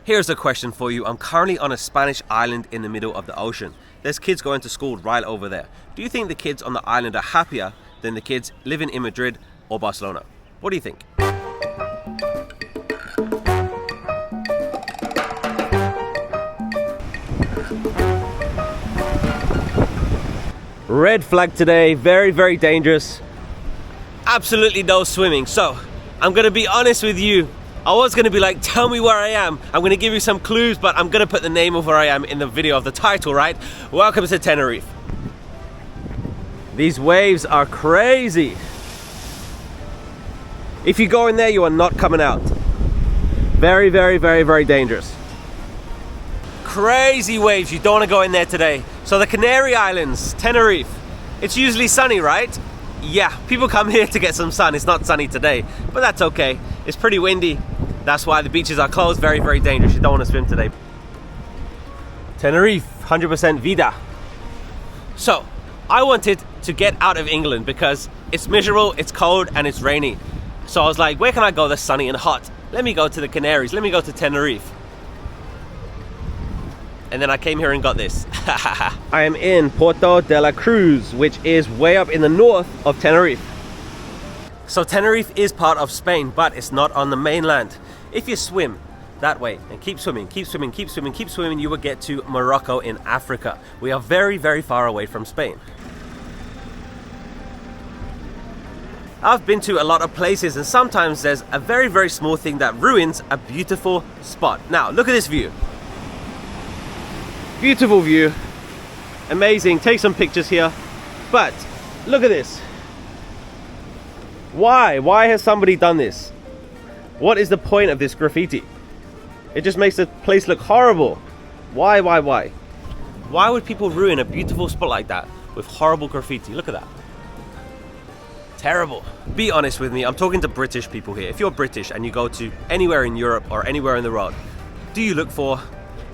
Here's a question for you. I'm currently on a Spanish island in the middle of the ocean. There's kids going to school right over there. Do you think the kids on the island are happier than the kids living in Madrid or Barcelona? What do you think? Red flag today, very, very dangerous. Absolutely no swimming. So I'm gonna be honest with you. I was gonna be like, tell me where I am. I'm gonna give you some clues, but I'm gonna put the name of where I am in the video of the title, right? Welcome to Tenerife. These waves are crazy. If you go in there, you are not coming out. Very, very, very, very dangerous. Crazy waves, you don't wanna go in there today. So the Canary Islands, Tenerife. It's usually sunny, right? Yeah, people come here to get some sun. It's not sunny today, but that's okay. It's pretty windy. That's why the beaches are closed. Very, very dangerous. You don't want to swim today. Tenerife, 100% vida. So, I wanted to get out of England because it's miserable, it's cold, and it's rainy. So I was like, where can I go that's sunny and hot? Let me go to the Canaries. Let me go to Tenerife. And then I came here and got this. I am in Puerto de la Cruz, which is way up in the north of Tenerife. So Tenerife is part of Spain, but it's not on the mainland. If you swim that way and keep swimming, keep swimming, keep swimming, keep swimming, you will get to Morocco in Africa. We are very, very far away from Spain. I've been to a lot of places, and sometimes there's a very, very small thing that ruins a beautiful spot. Now, look at this view. Beautiful view. Amazing. Take some pictures here. But look at this. Why? Why has somebody done this? What is the point of this graffiti? It just makes the place look horrible. Why? Why would people ruin a beautiful spot like that with horrible graffiti? Look at that. Terrible. Be honest with me. I'm talking to British people here. If you're British and you go to anywhere in Europe or anywhere in the world, do you look for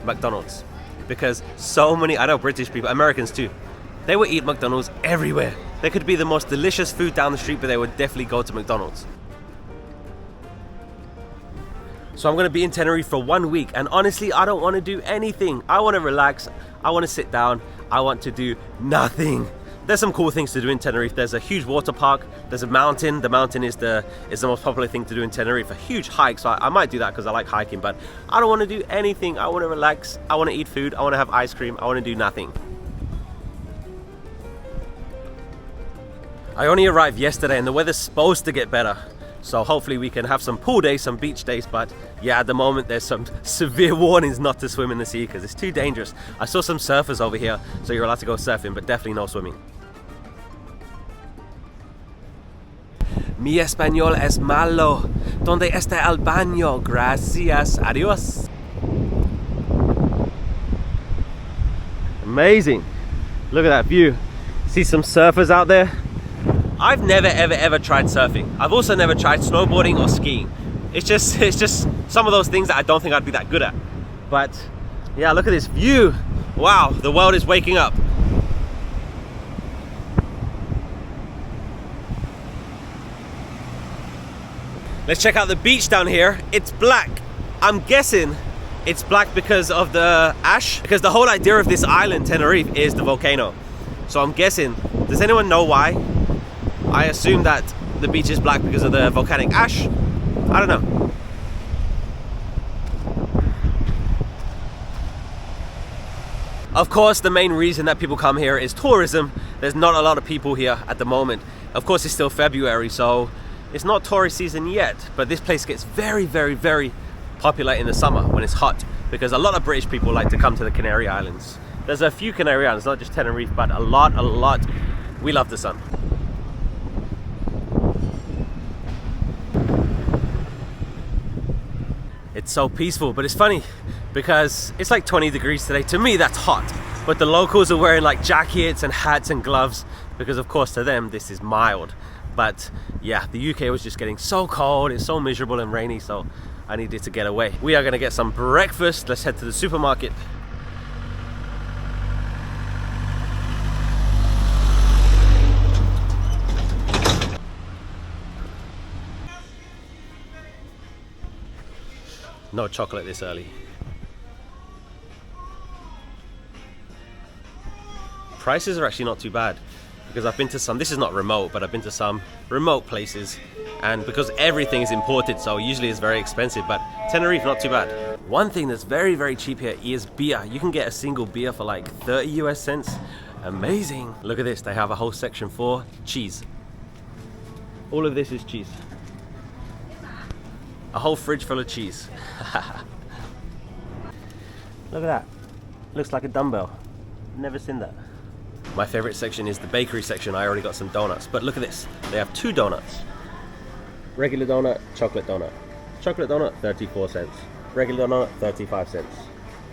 McDonald's? Because so many, I know British people, Americans too, they will eat McDonald's everywhere. There could be the most delicious food down the street, but they would definitely go to McDonald's. So I'm gonna be in Tenerife for 1 week, and honestly, I don't wanna do anything. I wanna relax, I wanna sit down, I want to do nothing. There's some cool things to do in Tenerife. There's a huge water park, there's a mountain. The mountain is the most popular thing to do in Tenerife. A huge hike, so I might do that because I like hiking, but I don't wanna do anything. I wanna relax, I wanna eat food, I wanna have ice cream, I wanna do nothing. I only arrived yesterday and the weather's supposed to get better. So hopefully we can have some pool days, some beach days, but yeah, at the moment there's some severe warnings not to swim in the sea because it's too dangerous. I saw some surfers over here, so you're allowed to go surfing, but definitely no swimming. Mi español es malo. ¿Dónde está el baño? Gracias. Adiós. Amazing. Look at that view. See some surfers out there? I've never ever tried surfing. I've also never tried snowboarding or skiing. It's just some of those things that I don't think I'd be that good at. But yeah, look at this view. Wow, the world is waking up. Let's check out the beach down here. It's black. I'm guessing it's black because of the ash, because the whole idea of this island, Tenerife, is the volcano. So I'm guessing, does anyone know why? I assume that the beach is black because of the volcanic ash. I don't know. Of course, the main reason that people come here is tourism. There's not a lot of people here at the moment. Of course, it's still February, so it's not tourist season yet, but this place gets very, very, very popular in the summer when it's hot, because a lot of British people like to come to the Canary Islands. There's a few Canary Islands, not just Tenerife, but a lot. We love the sun. It's so peaceful, but it's funny because it's like 20 degrees today. To me, that's hot, but the locals are wearing like jackets and hats and gloves because, of course, to them this is mild. But yeah, the UK was just getting so cold, it's so miserable and rainy, so I needed to get away. We are gonna get some breakfast. Let's head to the supermarket. No chocolate this early. prices are actually not too bad, because I've been to some, this is not remote, but I've been to some remote places, and because everything is imported, so usually it's very expensive, but Tenerife, not too bad. One thing that's very, very cheap here is beer. You can get a single beer for like 30 US cents. Amazing. Look at this, they have a whole section for cheese. All of this is cheese. A whole fridge full of cheese. Look at that. Looks like a dumbbell. Never seen that. My favorite section is the bakery section. I already got some donuts, but look at this. They have 2 donuts. Regular donut, chocolate donut. Chocolate donut, 34 cents. Regular donut, 35 cents.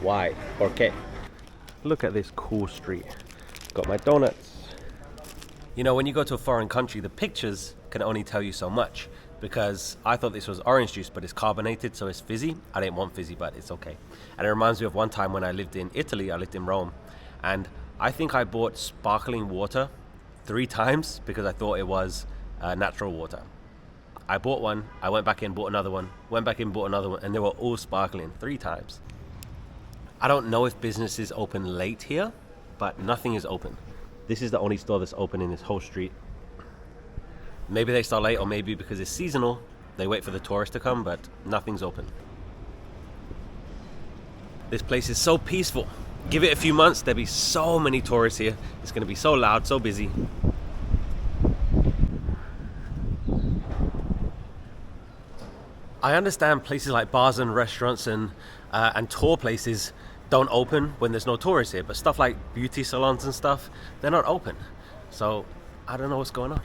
Why? ¿Por qué? Look at this cool street. Got my donuts. You know, when you go to a foreign country, the pictures can only tell you so much, because I thought this was orange juice, but it's carbonated, so it's fizzy. I didn't want fizzy, but it's okay. And it reminds me of one time when I lived in Italy. I lived in Rome, and I think I bought sparkling water 3 times because I thought it was natural water. I bought one, I went back in, bought another one, went back in, bought another one, and they were all sparkling 3 times. I don't know if businesses open late here, but nothing is open. This is the only store that's open in this whole street. Maybe they start late, or maybe because it's seasonal, they wait for the tourists to come, but nothing's open. This place is so peaceful. Give it a few months, there'll be so many tourists here. It's gonna be so loud, so busy. I understand places like bars and restaurants and tour places don't open when there's no tourists here, but stuff like beauty salons and stuff, they're not open. So I don't know what's going on.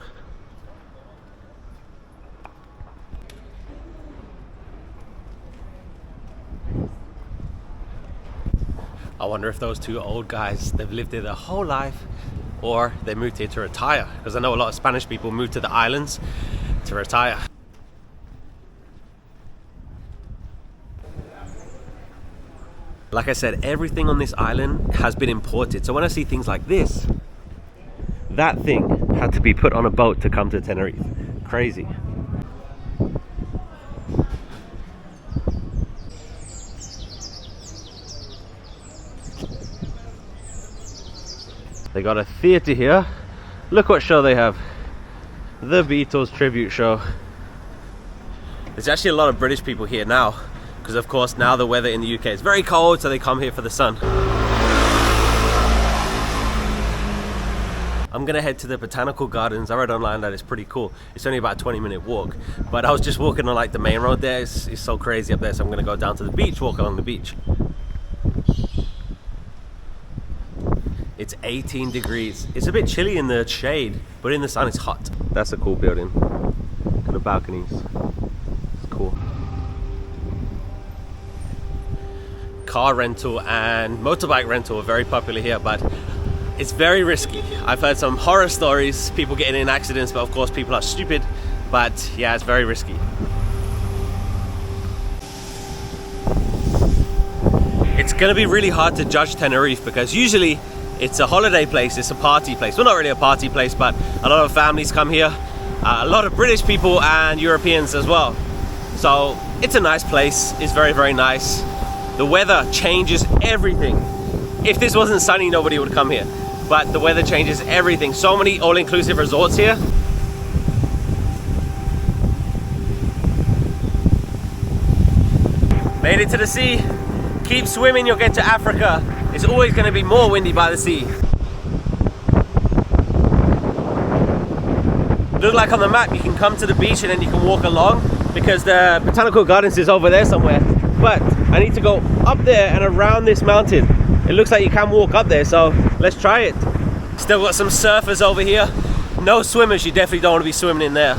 I wonder if those 2 old guys, they've lived here their whole life, or they moved here to retire, because I know a lot of Spanish people move to the islands to retire. Like I said, everything on this island has been imported. So when I see things like this, that thing had to be put on a boat to come to Tenerife. Crazy. They got a theater here. Look what show they have. The Beatles tribute show. There's actually a lot of British people here now, because of course now the weather in the UK is very cold, so they come here for the sun. I'm gonna head to the Botanical Gardens. I read online that it's pretty cool. It's only about a 20-minute walk, but I was just walking on like the main road there. It's so crazy up there, so I'm gonna go down to the beach, walk along the beach. It's 18 degrees. It's a bit chilly in the shade, but in the sun it's hot. That's a cool building. Got the balconies. It's cool. Car rental and motorbike rental are very popular here, but it's very risky. I've heard some horror stories, people getting in accidents, but of course people are stupid. But yeah, it's very risky. It's gonna be really hard to judge Tenerife, because usually it's a holiday place, it's a party place. Well, not really a party place, but a lot of families come here. A lot of British people and Europeans as well. So it's a nice place, it's very, very nice. The weather changes everything. If this wasn't sunny, nobody would come here. But the weather changes everything. So many all-inclusive resorts here. Made it to the sea. Keep swimming, you'll get to Africa. It's always going to be more windy by the sea. Look like on the map, you can come to the beach and then you can walk along, because the Botanical Gardens is over there somewhere. But I need to go up there and around this mountain. It looks like you can walk up there, so let's try it. Still got some surfers over here. No swimmers, you definitely don't want to be swimming in there.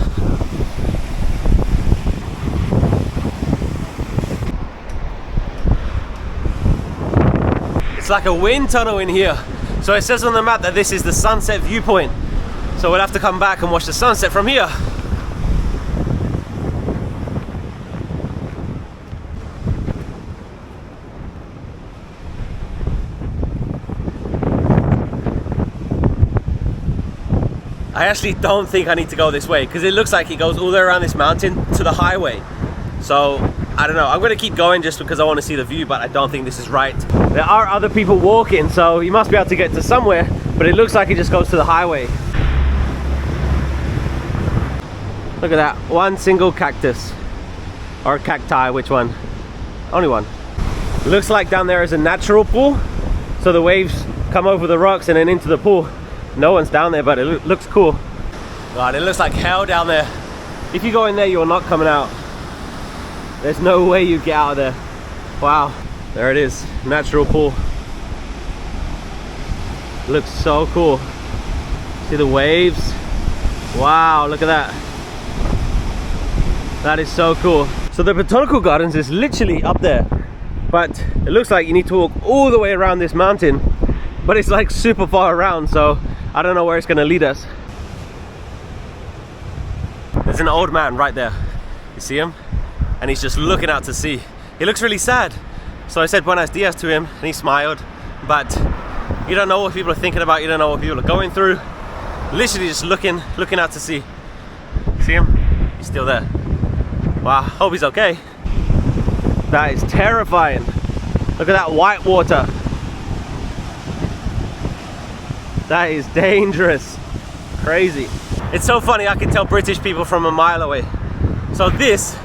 It's like a wind tunnel in here. So it says on the map that this is the sunset viewpoint. So we'll have to come back and watch the sunset from here. I actually don't think I need to go this way, because it looks like it goes all the way around this mountain to the highway. So I don't know, I'm gonna keep going just because I want to see the view, but I don't think this is right. There are other people walking, so you must be able to get to somewhere, but it looks like it just goes to the highway. Look at that, one single cactus. Or cacti, which one? Only one. Looks like down there is a natural pool, so the waves come over the rocks and then into the pool. No one's down there, but it looks cool. God, it looks like hell down there. If you go in there, you're not coming out. There's no way you get out of there. Wow, there it is, natural pool. Looks so cool. See the waves? Wow, look at that. That is so cool. So the Botanical Gardens is literally up there, but it looks like you need to walk all the way around this mountain, but it's like super far around, so I don't know where it's gonna lead us. There's an old man right there. You see him? And he's just looking out to sea. He looks really sad. So I said buenos dias to him and he smiled, but you don't know what people are thinking about, you don't know what people are going through. Literally just looking out to sea. See him? He's still there. Wow, hope he's okay. That is terrifying. Look at that white water. That is dangerous. Crazy. It's so funny, I can tell British people from a mile away. So this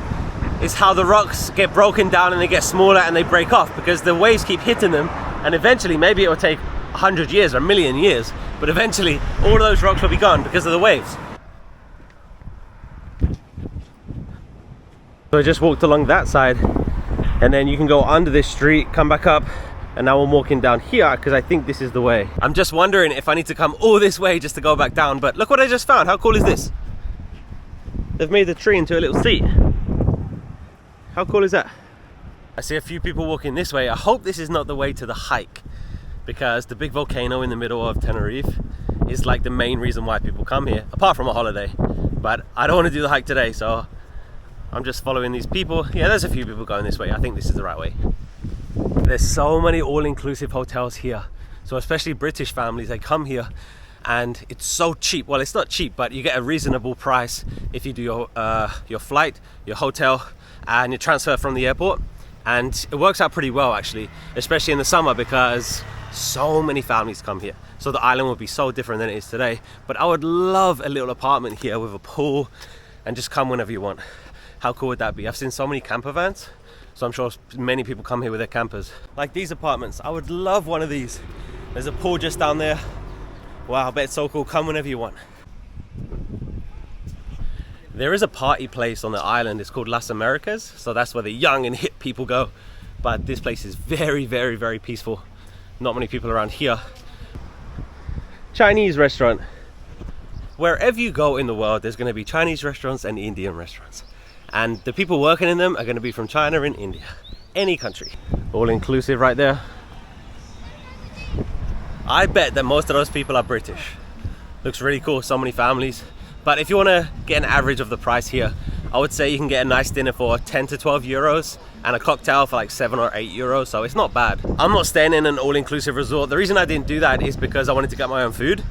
is how the rocks get broken down and they get smaller and they break off, because the waves keep hitting them, and eventually, maybe it will take 100 years or a million years, but eventually all of those rocks will be gone because of the waves. So I just walked along that side, and then you can go under this street, come back up, and now I'm walking down here because I think this is the way. I'm just wondering if I need to come all this way just to go back down, but look what I just found. How cool is this? They've made the tree into a little seat. How cool is that? I see a few people walking this way. I hope this is not the way to the hike, because the big volcano in the middle of Tenerife is like the main reason why people come here, apart from a holiday. But I don't want to do the hike today, so I'm just following these people. Yeah, there's a few people going this way. I think this is the right way. There's so many all-inclusive hotels here. So especially British families, they come here and it's so cheap. Well, it's not cheap, but you get a reasonable price if you do your flight, your hotel, and your transfer from the airport. And it works out pretty well actually, especially in the summer, because so many families come here. So the island will be so different than it is today. But I would love a little apartment here with a pool and just come whenever you want. How cool would that be? I've seen so many camper vans, so I'm sure many people come here with their campers. Like these apartments, I would love one of these. There's a pool just down there. Wow, I bet it's so cool. Come whenever you want. There is a party place on the island. It's called Las Americas, so that's where the young and hip people go. But this place is very, very, very peaceful. Not many people around here. Chinese restaurant. Wherever you go in the world, there's going to be Chinese restaurants and Indian restaurants. And the people working in them are going to be from China and India. Any country. All inclusive right there. I bet that most of those people are British. Looks really cool, so many families. But if you want to get an average of the price here, I would say you can get a nice dinner for 10 to 12 euros and a cocktail for like 7 or 8 euros, so it's not bad. I'm not staying in an all-inclusive resort. The reason I didn't do that is because I wanted to get my own food.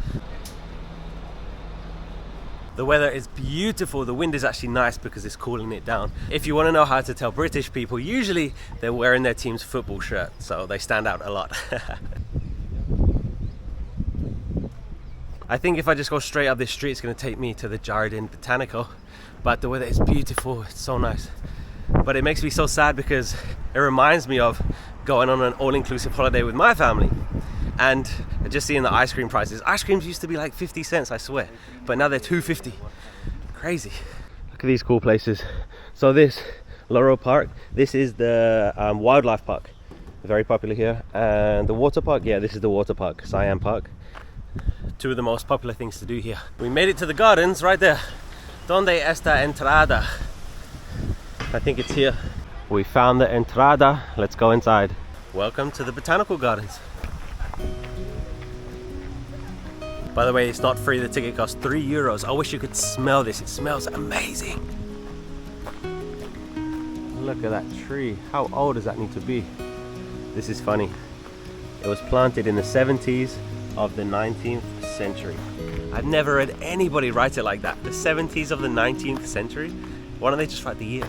The weather is beautiful. The wind is actually nice because it's cooling it down. If you want to know how to tell British people, usually they're wearing their team's football shirt, so they stand out a lot. I think if I just go straight up this street, it's going to take me to the Jardin Botanical, but the weather is beautiful. It's so nice, but it makes me so sad because it reminds me of going on an all-inclusive holiday with my family. And just seeing the ice cream prices. Ice creams used to be like 50 cents, I swear, but now they're $2.50. Crazy. Look at these cool places. So this Laurel Park, this is the wildlife park, very popular here. And the water park, yeah, this is the water park, Siam Park. Two of the most popular things to do here. We made it to the gardens right there. Donde está entrada? I think it's here. We found the entrada. Let's go inside. Welcome to the Botanical Gardens. By the way, it's not free. The ticket costs 3 euros. I wish you could smell this. It smells amazing. Look at that tree. How old does that need to be? This is funny. It was planted in the 70s of the 19th century. I've never read anybody write it like that. The 70s of the 19th century? Why don't they just write the year?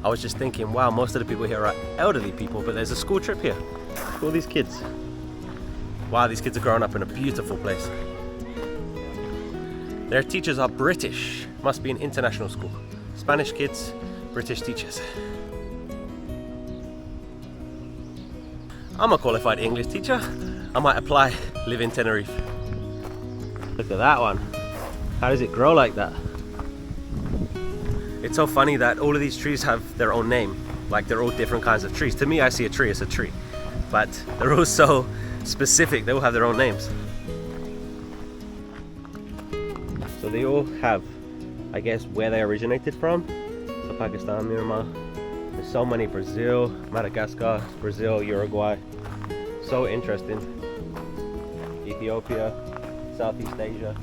I was just thinking, wow, most of the people here are elderly people, but there's a school trip here. All these kids. Wow, these kids are growing up in a beautiful place. Their teachers are British. Must be an international school. Spanish kids, British teachers. I'm a qualified English teacher. I might apply, live in Tenerife. Look at that one. How does it grow like that? It's so funny that all of these trees have their own name. Like they're all different kinds of trees. To me, I see a tree as a tree. But they're all so specific. They all have their own names. So they all have, I guess, where they originated from. So Pakistan, Myanmar. There's so many. Brazil, Madagascar, Brazil, Uruguay. So interesting. Ethiopia, Southeast Asia.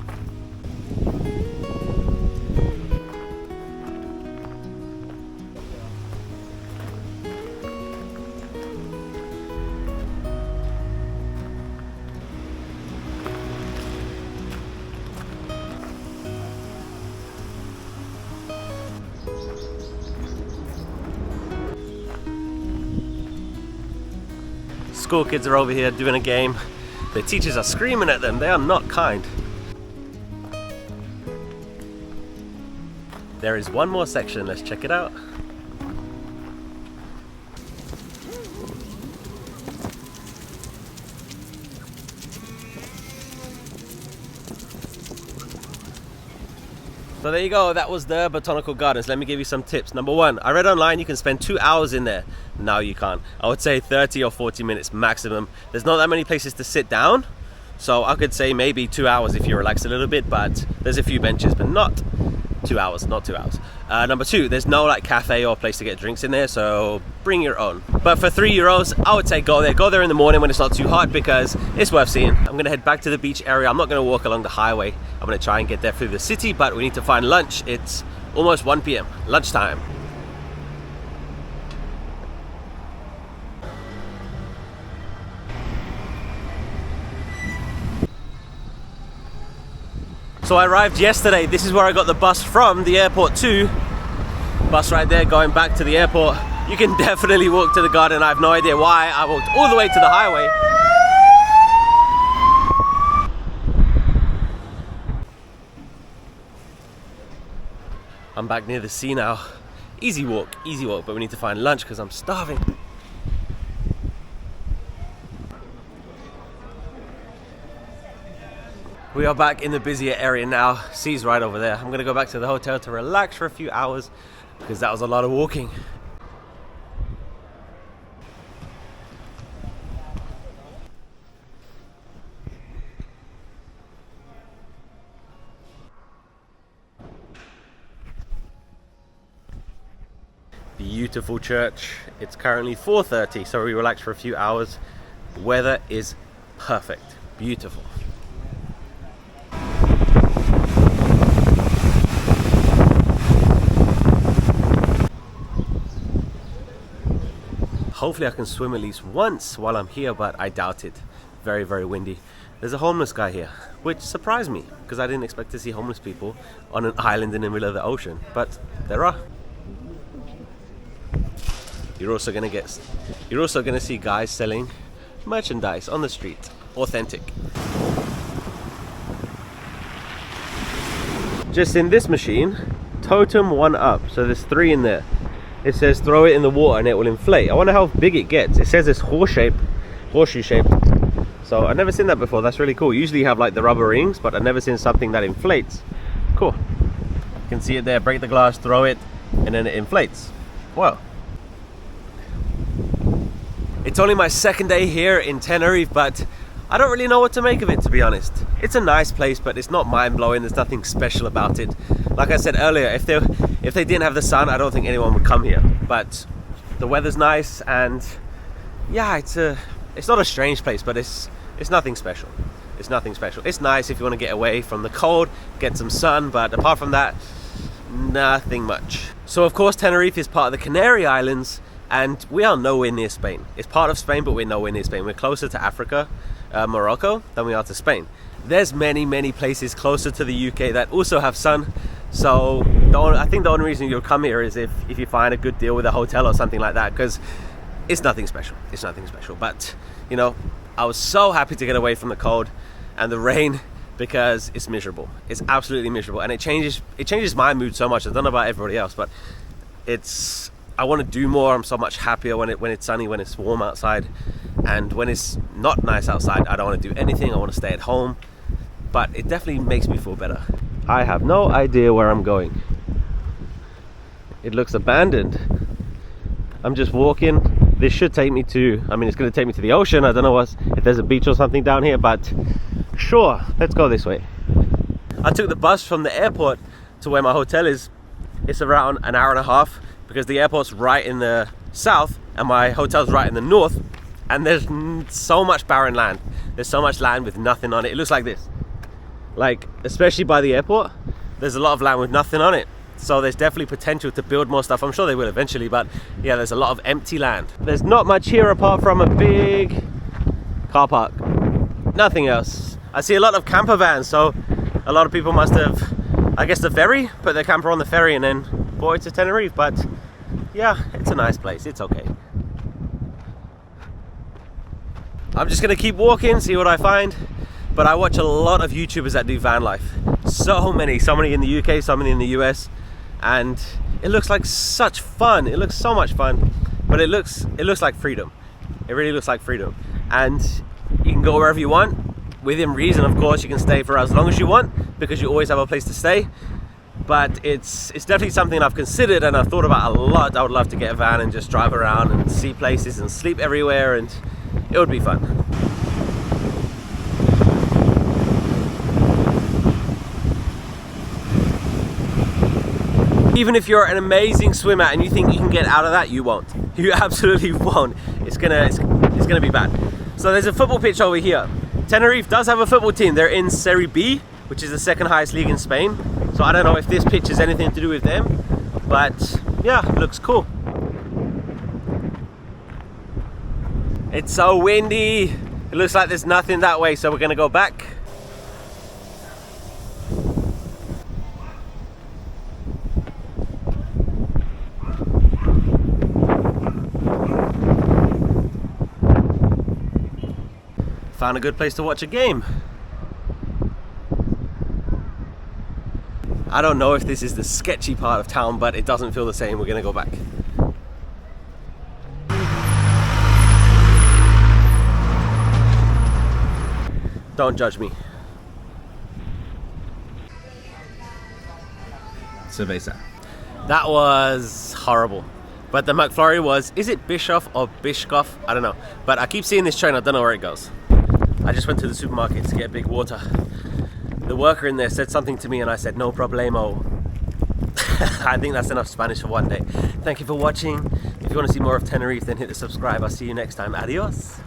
School kids are over here doing a game. The teachers are screaming at them. They are not kind. There is one more section. Let's check it out. So there you go, that was the Botanical Gardens. Let me give you some tips. Number one, I read online you can spend 2 hours in there. No, you can't. I would say 30 or 40 minutes maximum. There's not that many places to sit down. So I could say maybe 2 hours if you relax a little bit, but there's a few benches, but not 2 hours, not 2 hours. Number two, there's no like cafe or place to get drinks in there, so bring your own. But for €3, I would say go there. Go there in the morning when it's not too hot because it's worth seeing. I'm gonna head back to the beach area. I'm not gonna walk along the highway. I'm gonna try and get there through the city, but we need to find lunch. It's almost 1 p.m, lunchtime. So I arrived yesterday. This is where I got the bus from the airport to. Bus right there going back to the airport. You can definitely walk to the garden. I have no idea why. I walked all the way to the highway. I'm back near the sea now. Easy walk, but we need to find lunch because I'm starving. We are back in the busier area now. Sea's right over there. I'm gonna go back to the hotel to relax for a few hours because that was a lot of walking. Beautiful church. It's currently 4:30, so we relaxed for a few hours. Weather is perfect, beautiful. Hopefully I can swim at least once while I'm here, but I doubt it. Very, very windy. There's a homeless guy here, which surprised me because I didn't expect to see homeless people on an island in the middle of the ocean, but there are. You're also gonna see guys selling merchandise on the street, authentic. Just in this machine, totem 1 up. So there's 3 in there. It says throw it in the water and it will inflate. I wonder how big it gets. It says it's horseshoe shaped. So I've never seen that before. That's really cool. Usually you have like the rubber rings, but I've never seen something that inflates. Cool. You can see it there. Break the glass, throw it, and then it inflates. Wow. It's only my second day here in Tenerife, but I don't really know what to make of it, to be honest. It's a nice place, but it's not mind-blowing. There's nothing special about it. Like I said earlier, if they didn't have the sun, I don't think anyone would come here. But the weather's nice, and yeah, it's not a strange place, but it's nothing special. It's nothing special. It's nice if you want to get away from the cold, get some sun, but apart from that, nothing much. So of course, Tenerife is part of the Canary Islands, and we are nowhere near Spain. It's part of Spain, but we're nowhere near Spain. We're closer to Africa, Morocco, than we are to Spain. There's many places closer to the UK that also have sun So I think the only reason you'll come here is if you find a good deal with a hotel or something like that, because it's nothing special. It's nothing special. But you know, I was so happy to get away from the cold and the rain, because it's miserable. It's absolutely miserable, and it changes my mood so much. I don't know about everybody else, but I want to do more. I'm so much happier when it's sunny, when it's warm outside, and when it's not nice outside, I don't want to do anything. I want to stay at home, but it definitely makes me feel better. I have no idea where I'm going. It looks abandoned. I'm just walking. This should take me to, I mean, it's going to take me to the ocean. I don't know if there's a beach or something down here, but sure, let's go this way. I took the bus from the airport to where my hotel is. It's around an hour and a half, because the airport's right in the south and my hotel's right in the north, and there's so much barren land. There's so much land with nothing on it. It looks like this. Like, especially by the airport, there's a lot of land with nothing on it. So there's definitely potential to build more stuff. I'm sure they will eventually, but yeah, there's a lot of empty land. There's not much here apart from a big car park. Nothing else. I see a lot of camper vans, so a lot of people must have, I guess, the ferry, put their camper on the ferry and then brought it to Tenerife. But yeah, it's a nice place. It's okay. I'm just gonna keep walking, see what I find. But I watch a lot of YouTubers that do van life. So many in the UK, so many in the US, and it looks like such fun. It looks so much fun, but it looks like freedom. It really looks like freedom, and you can go wherever you want within reason. Of course, you can stay for as long as you want, because you always have a place to stay. But it's definitely something I've considered and I've thought about a lot. I would love to get a van and just drive around and see places and sleep everywhere, and it would be fun. Even if you're an amazing swimmer and you think you can get out of that, you won't. You absolutely won't. It's gonna be bad. So there's a football pitch over here. Tenerife does have a football team. They're in Serie B, which is the second highest league in Spain. So I don't know if this pitch has anything to do with them, but yeah, it looks cool. It's so windy. It looks like there's nothing that way, so we're gonna go back. Found a good place to watch a game. I don't know if this is the sketchy part of town, but it doesn't feel the same. We're gonna go back. Don't judge me. Cerveza. That was horrible. But the McFlurry was, is it Bischoff or Bishkoff? I don't know. But I keep seeing this train, I don't know where it goes. I just went to the supermarket to get a big water. The worker in there said something to me and I said, no problemo. I think that's enough Spanish for one day. Thank you for watching. If you want to see more of Tenerife, then hit the subscribe. I'll see you next time. Adios.